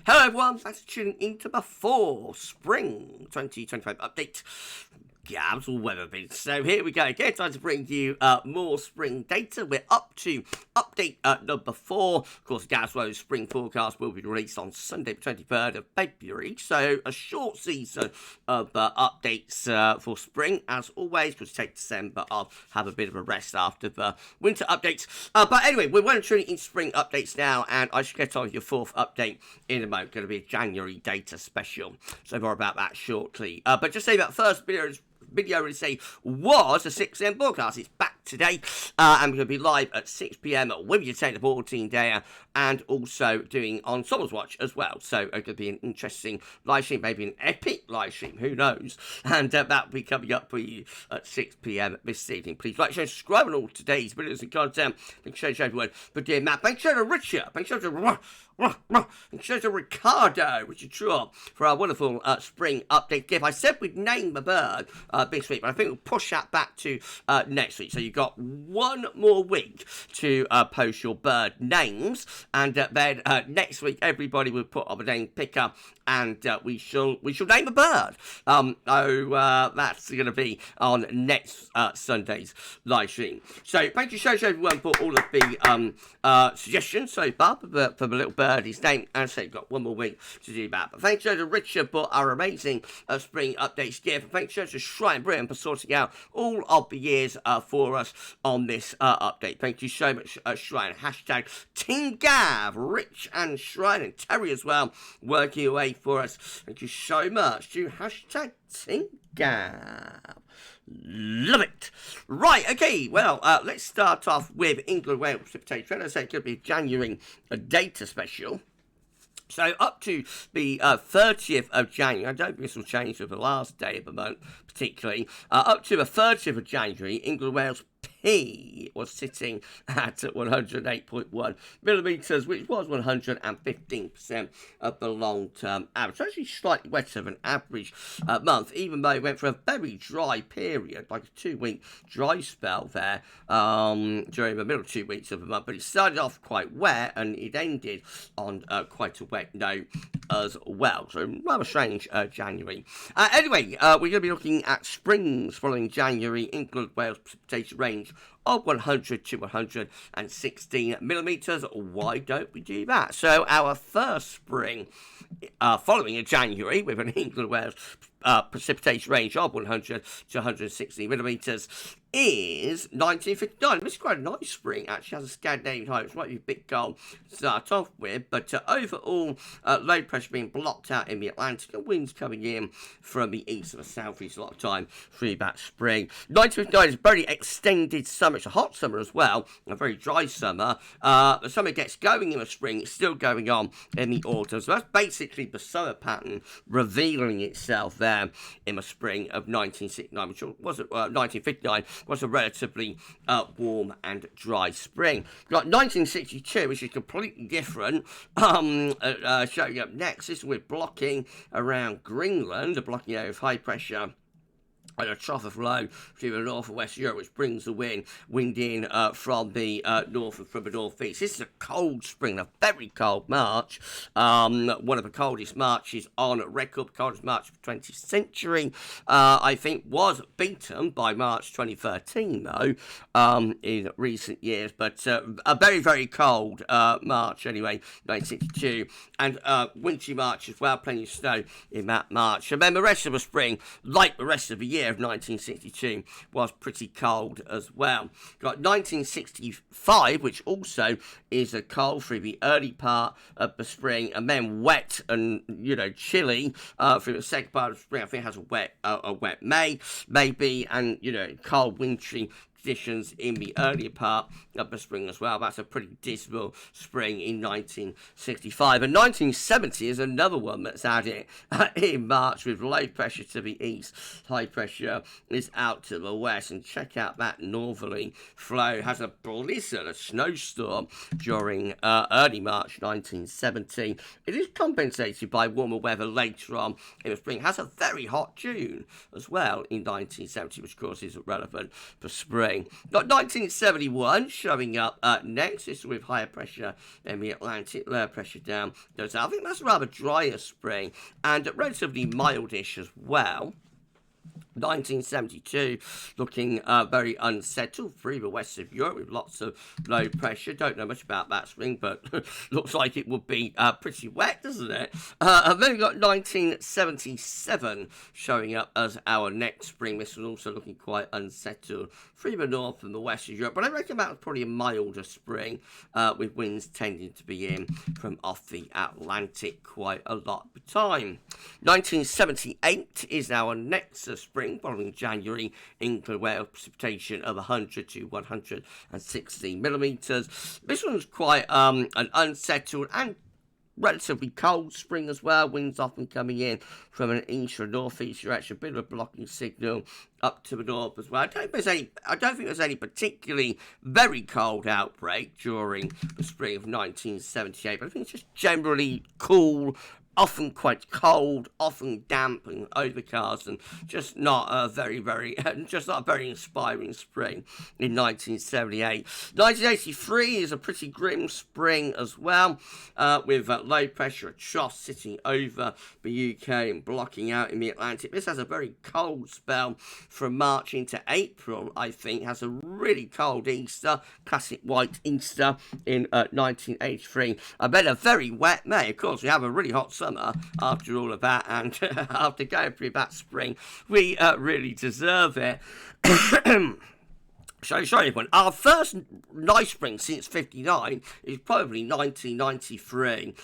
Hello everyone, thanks for tuning into the Spring 2025 update. GavsWeatherVids. So here we go again, time to bring you more spring data. We're up to update number 4. Of course, GavsWeatherVids spring forecast will be released on Sunday, the 23rd of February. So a short season of updates for spring, as always, because take December off, have a bit of a rest after the winter updates. But anyway, we're going to turn it into spring updates now, and I should get on with your 4th update in a moment. Going to be a January data special. So more about that shortly. But just say that first video was a 6 a.m. broadcast. It's back today, and we're going to be live at 6 p.m. with your Taylor 14 day, and also doing on Summer's Watch as well. So it could be an interesting live stream, maybe an epic live stream, who knows? And that will be coming up for you at 6 p.m. this evening. Please like, share, subscribe on all today's videos and content. Thank you so everyone for doing that. Thanks to Richard. Thanks to Ricardo, which is true, for our wonderful spring update gift. I said we'd name the bird this week, but I think we'll push that back to next week. So you've got one more week to post your bird names, and then next week everybody will put up a name picker, and we shall name a bird. That's going to be on next Sunday's live stream. So thank you so everyone for all of the suggestions so far for the little birdie's name, and so you've got one more week to do that. But thanks to Richard for our amazing spring updates gift. Thanks to Shrine Britain for sorting out all of the years for us on this update. Thank you so much, Shrine. Hashtag Team Gav, Rich and Shrine and Terry as well, working away for us. Thank you so much to hashtag Team Gav. Love it. Right, okay, well, let's start off with England, Wales precipitation. As I say, it could be January data special. So up to the 30th of January, I don't think this will change for the last day of the month particularly, up to the 30th of January, England, Wales P was sitting at 108.1 millimetres, which was 115% of the long-term average. So actually slightly wetter than average month, even though it went for a very dry period, like a 2-week dry spell there during the middle 2 weeks of the month. But it started off quite wet, and it ended on quite a wet note as well. So rather strange January. Anyway, we're going to be looking at springs following January, England, Wales precipitation range of 100 to 116 millimetres. Why don't we do that? So our first spring following a January with an England, Wales precipitation range of 100 to 160 millimetres is 1959. This is quite a nice spring, actually. Has a Scandinavian high, which might be a bit cold to start off with, but overall, low pressure being blocked out in the Atlantic, and winds coming in from the east and the southeast a lot of time through that spring. 1959 is a very extended summer. It's a hot summer as well, a very dry summer. The summer gets going in the spring, it's still going on in the autumn. So that's basically the summer pattern revealing itself there in the spring of 1969, which was 1959. Was a relatively warm and dry spring. We've got 1962, which is completely different, showing up next. This is with blocking around Greenland, a blocking area of high pressure and a trough of low through the north and west Europe, which brings the wind in from the north and from the northeast. This is a cold spring, a very cold March. One of the coldest Marches on record, coldest March of the 20th century. I think was beaten by March 2013, though, in recent years. But a very, very cold March, anyway, 1962. And wintry March as well, plenty of snow in that March. And then the rest of the spring, like the rest of the year of 1962, was pretty cold as well. Got 1965, which also is a cold through the early part of the spring, and then wet and chilly through the second part of the spring. I think it has a wet May, maybe, and cold wintry conditions in the earlier part of the spring as well. That's a pretty dismal spring in 1965. And 1970 is another one that's had it in March with low pressure to the east, high pressure is out to the west. And check out that northerly flow. Has a blizzard, a snowstorm during early March 1970. It is compensated by warmer weather later on in the spring. Has a very hot June as well in 1970, which of course is relevant for spring. spring. Got 1971 showing up next. This is with higher pressure in the Atlantic, lower pressure down the south. I think that's a rather drier spring and relatively mildish as well. 1972 looking very unsettled through the west of Europe with lots of low pressure. Don't know much about that spring, but looks like it would be pretty wet, doesn't it? And then we've got 1977 showing up as our next spring. This is also looking quite unsettled through the north and the west of Europe, but I reckon that's probably a milder spring with winds tending to be in from off the Atlantic quite a lot of the time. 1978 is our next spring, following January, England, Wales precipitation of 100 to 160 millimetres. This one's quite an unsettled and relatively cold spring as well. Winds often coming in from an east or northeast direction. A bit of a blocking signal up to the north as well. I don't think there's any particularly very cold outbreak during the spring of 1978, but I think it's just generally cool, often quite cold, often damp and overcast, and just not a very inspiring spring in 1978. 1983 is a pretty grim spring as well, with low pressure trough sitting over the UK and blocking out in the Atlantic. This has a very cold spell from March into April, I think. Has a really cold Easter, classic white Easter in 1983. And then a very wet May. Of course, we have a really hot summer after all of that, and after going through that spring, we really deserve it. So sorry everyone, our first nice spring since 59 is probably 1993,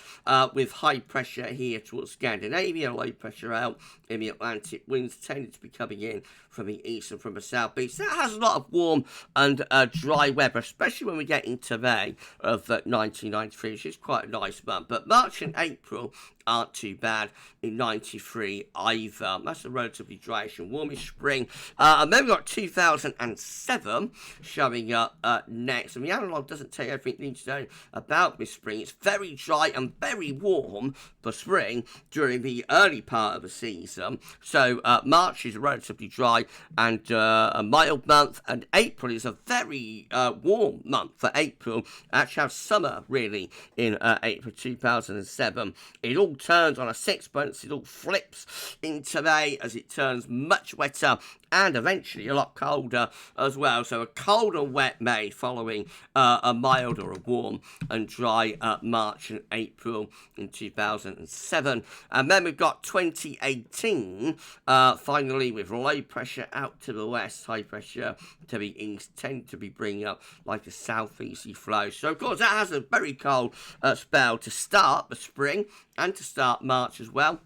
with high pressure here towards Scandinavia, low pressure out in the Atlantic. Winds tended to be coming in from the east and from the southeast. That has a lot of warm and dry weather, especially when we get into May of 1993, which is quite a nice month. But March and April aren't too bad in 93 either. That's a relatively dryish and warmish spring. And then we've got 2007 showing up next. And the analogue doesn't tell you everything you need to know about this spring. It's very dry and very warm for spring during the early part of the season. So March is relatively dry and a mild month, and April is a very warm month for April. Actually have summer really in April 2007. It all turns on a sixpence. It all flips into May as it turns much wetter and eventually a lot colder as well. So a cold and wet May following a mild or a warm and dry March and April in 2007. And then we've got 2018 finally, with low pressure out to the west, high pressure to the east, tend to be bringing up like a southeasterly flow. So of course that has a very cold spell to start the spring and to start March as well.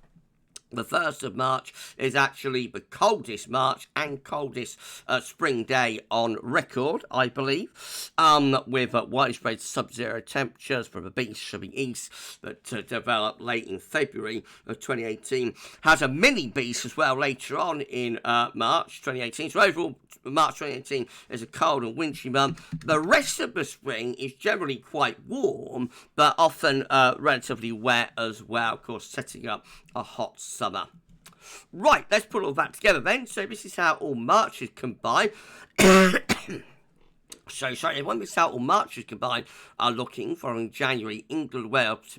The 1st of March is actually the coldest March and coldest spring day on record, I believe, with widespread sub-zero temperatures from the east that developed late in February of 2018. Has a mini beast as well later on in March 2018. So overall, March 2018 is a cold and wintry month. The rest of the spring is generally quite warm, but often relatively wet as well, of course, setting up a hot summer. Right, let's put all that together then. So this is how all Marches combine. So sorry, when this out all Marches combined are looking following January, England, Wales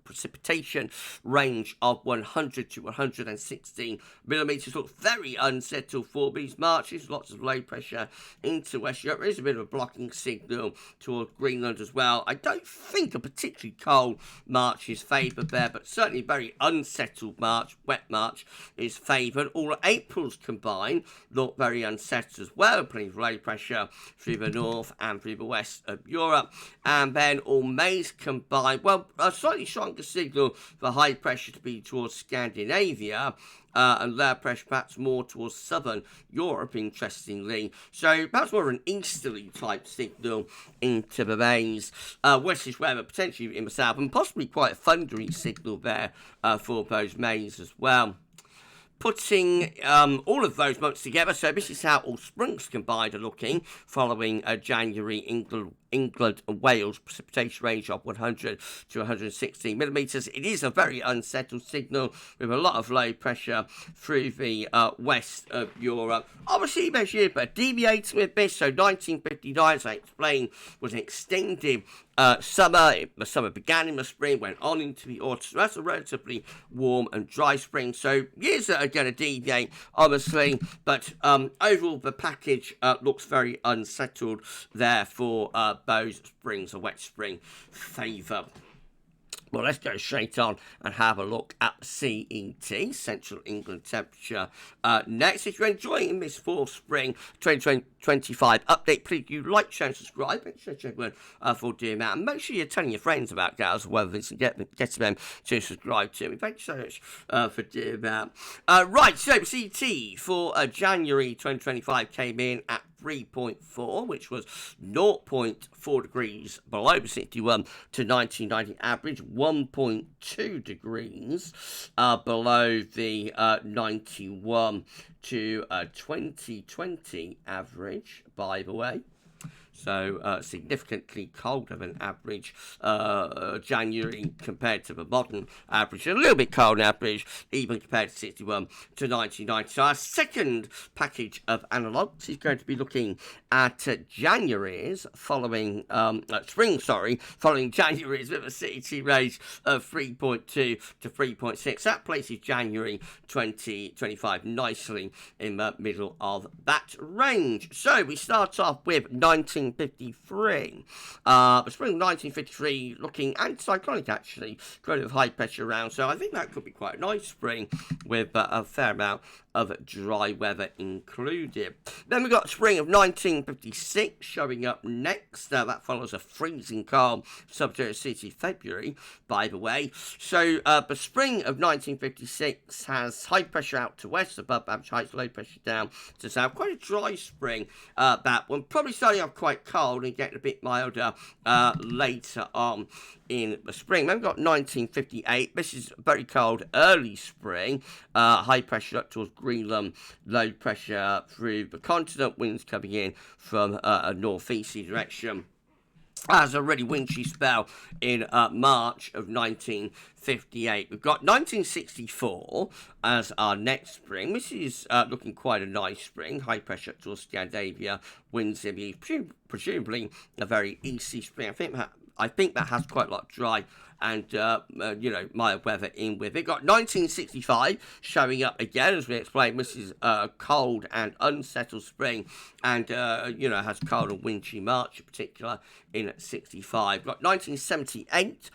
precipitation range of 100 to 116 millimetres. Look very unsettled for these Marches. Lots of low pressure into West Europe. There is a bit of a blocking signal towards Greenland as well. I don't think a particularly cold March is favoured there, but certainly a very unsettled March, wet March, is favoured. All Aprils combined look very unsettled as well. Plenty of low pressure through the north and through the west of Europe. And then all Mays combined, well, a slightly stronger signal for high pressure to be towards Scandinavia, and lower pressure perhaps more towards southern Europe, interestingly. So perhaps more of an easterly type signal into the Mays. Westish weather potentially in the south, and possibly quite a thundery signal there for those Mays as well. Putting all of those months together, so this is how all springs combined are looking following January, England and Wales, precipitation range of 100 to 160 millimetres. It is a very unsettled signal with a lot of low pressure through the west of Europe. Obviously, but deviating with this, so 1959, as I explained, was an extended summer. The summer began in the spring, went on into the autumn. So that's a relatively warm and dry spring. So years that are going to deviate, obviously, but overall the package looks very unsettled there for those springs. A wet spring favour. Well, let's go straight on and have a look at CET, Central England temperature. Next, if you're enjoying this fall spring 2025 update, please do like, share and subscribe. Make sure everyone for doing that. And make sure you're telling your friends about GavsWeatherVids and get them to subscribe to me. Thank you so much for doing that. Right, so CET for January 2025 came in at 3.4, which was 0.4 degrees below the 61 to 1990 average, 1.2 degrees below the 91 to 2020 average, by the way. So significantly colder than average January compared to the modern average. A little bit cold average, even compared to 61 to 1990. So our second package of analogues is going to be looking at January's following, following January's with a CET range of 3.2 to 3.6. That places January 2025 nicely in the middle of that range. So we start off with 1953. The spring 1953 looking anticyclonic, actually, kind of high pressure around. So I think that could be quite a nice spring with a fair amount of dry weather included. Then we got spring of 1956 showing up next. That follows a freezing calm sub-zero CET February, by the way. So the spring of 1956 has high pressure out to west, above average heights, low pressure down to south. Quite a dry spring, that one. Probably starting off quite cold and getting a bit milder later on in the spring. Then we've got 1958. This is very cold early spring. High pressure up towards Greenland, low pressure through the continent, winds coming in from a northeasterly direction. Has a really wintry spell in March of 1958. We've got 1964 as our next spring. This is looking quite a nice spring. High pressure up towards Scandinavia, winds in the presumably a very easy spring. I think that has quite a lot of dry and, mild weather in with it. Got 1965 showing up again, as we explained. This is a cold and unsettled spring and, has cold and wintry March in particular in 65. Got 1978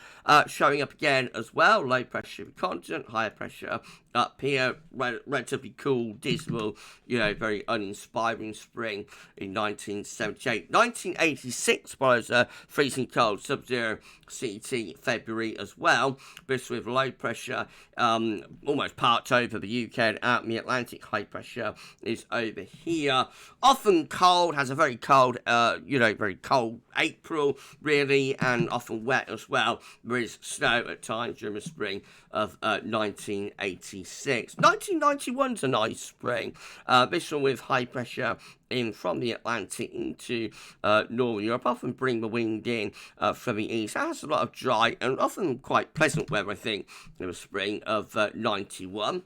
showing up again as well. Low pressure continent, higher pressure up here. Relatively cool, dismal, very uninspiring spring in 1978. 1986 follows a freezing cold sub-zero CET February as well. This with low pressure almost parked over the UK and out in the Atlantic. High pressure is over here. Often cold, has a very cold, very cold April, really, and often wet as well. There is snow at times during the spring of 1986. 1991's a nice spring. This one with high pressure in from the Atlantic into Northern Europe, often bring the wind in from the east. It has a lot of dry and often quite pleasant weather, I think, in the spring of 91.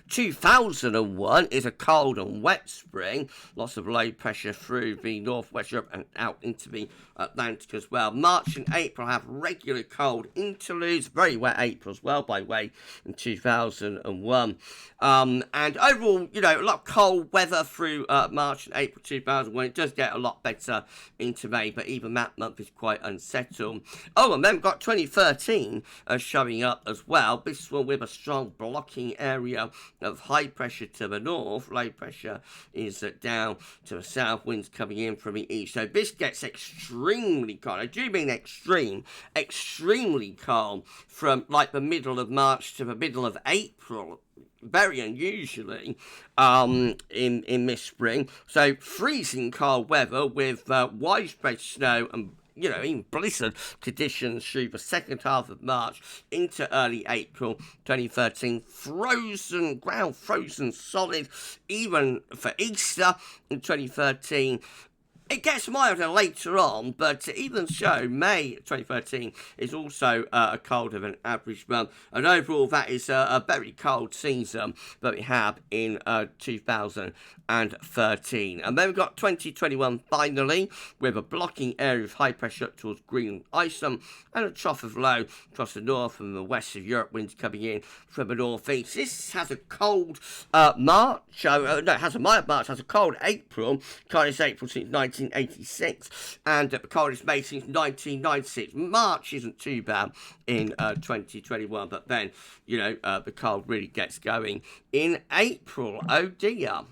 2001 is a cold and wet spring. Lots of low pressure through the northwest Europe and out into the Atlantic as well. March and April have regular cold interludes. Very wet April as well, by the way, in 2001. And overall, a lot of cold weather through March and April 2001. It does get a lot better into May, but even that month is quite unsettled. Oh, and then we've got 2013 showing up as well. This one with a strong blocking area of high pressure to the north. Low pressure is down to the south. Winds coming in from the east. So this gets extremely cold. I do mean extremely cold from like the middle of March to the middle of April. Very unusually in this spring. So freezing cold weather with widespread snow and even blizzard conditions through the second half of March into early April 2013. Ground frozen solid, even for Easter in 2013. It gets milder later on, but even so, May 2013 is also a colder than average month. And overall, that is a very cold season that we have in 2013. And then we've got 2021 finally, with a blocking area of high pressure up towards Greenland, Iceland, and a trough of low across the north and the west of Europe, winds coming in from the northeast. This has a cold March, it has a mild March, has a cold April, coldest April since 1986, and the coldest May since 1996. March isn't too bad in 2021, but then, you know, the cold really gets going in April. Oh dear.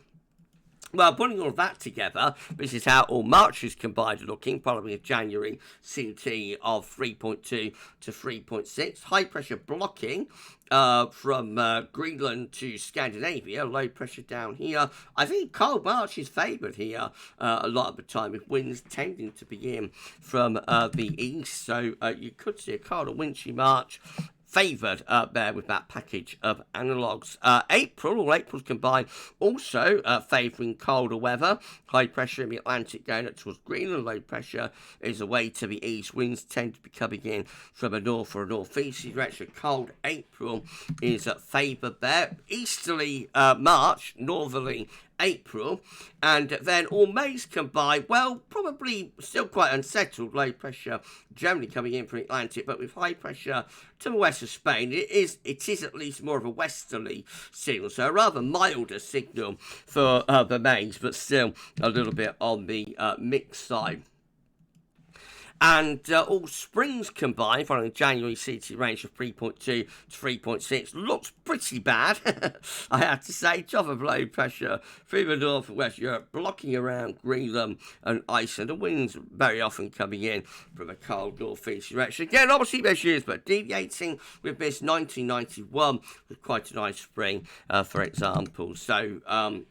Well, putting all of that together, this is how all Marches combined are looking, following a January CET of 3.2 to 3.6. High pressure blocking from Greenland to Scandinavia, low pressure down here. I think cold March is favoured here a lot of the time, with winds tending to be in from the east. So you could see a cold and wintry March favoured there with that package of analogues. April's combined, also favouring colder weather. High pressure in the Atlantic going up towards Greenland. Low pressure is away to the east. Winds tend to be coming in from a north or a northeast direction. Cold April is favoured there. Easterly March, northerly April, and then all May's combined, well, probably still quite unsettled. Low pressure generally coming in from the Atlantic, but with high pressure to the west of Spain, it is at least more of a westerly signal, so a rather milder signal for the Mays, but still a little bit on the mixed side. And all springs combined, following January CET range of 3.2 to 3.6, looks pretty bad, I have to say. Trough of low pressure through the north and west Europe, blocking around Greenland and Iceland. The winds very often coming in from a cold northeast direction. Again, obviously there's years, but deviating with this 1991 was quite a nice spring, for example. So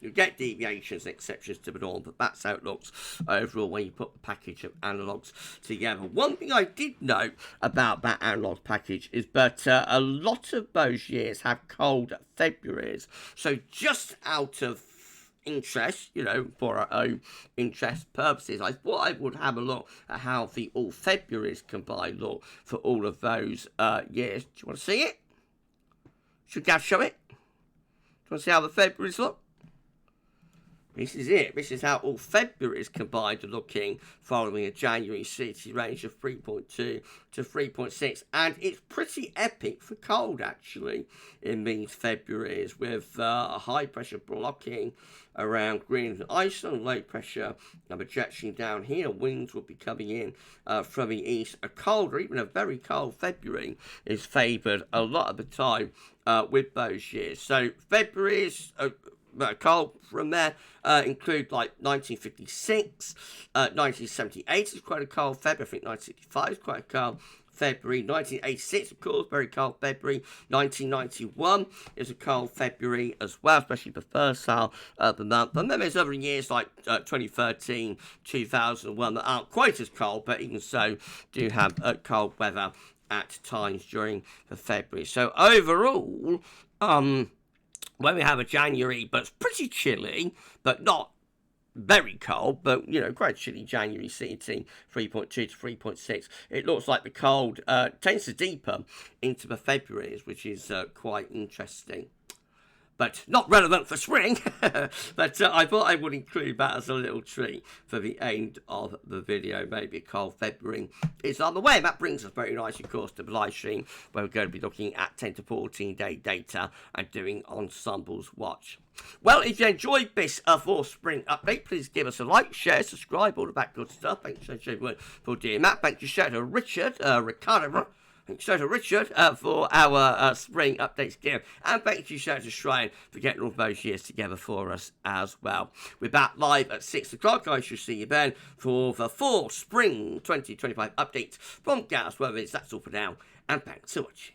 you get deviations and exceptions to the norm, but that's how it looks overall when you put the package of analogues together. One thing I did note about that analogue package is that a lot of those years have cold Februaries. So just out of interest, you know, for our own interest purposes, I thought I would have a look at how the all Februaries combined look for all of those years. Do you want to see it? Should Gav show it? Do you want to see how the Februaries look? This is it. This is how all Februaries combined are looking, following a January CET range of 3.2 to 3.6. And it's pretty epic for cold, actually, in these Februaries, with a high pressure blocking around Greenland and Iceland, low pressure projection down here. Winds will be coming in from the east. A cold, or even a very cold February is favoured a lot of the time with those years. So February's cold from there include like 1956, 1978 is quite a cold February. I think 1965 is quite a cold February. 1986, of course, very cold February. 1991 is a cold February as well, especially the first half of the month. And then there's other years like 2013, 2001 that aren't quite as cold, but even so do have cold weather at times during the February. So overall, when we have a January, but it's pretty chilly, but not very cold, but, you know, quite chilly January CET 3.2 to 3.6, it looks like the cold tends to deepen into the Februaries, which is quite interesting. But not relevant for spring, but I thought I would include that as a little treat for the end of the video. Maybe a cold February is on the way. That brings us very nicely, of course, to the live stream, where we're going to be looking at 10 to 14 day data and doing ensembles watch. Well, if you enjoyed this for spring update, please give us a like, share, subscribe, all of that good stuff. Thanks so much for doing that. Thank you to Richard, Ricardo. Thanks to Richard for our spring updates gear, and thank you to Shrine for getting all those years together for us as well. We're back live at 6 o'clock. I shall see you then for the full spring 2025 update from GavsWeatherVids. That's all for now, and thanks for watching.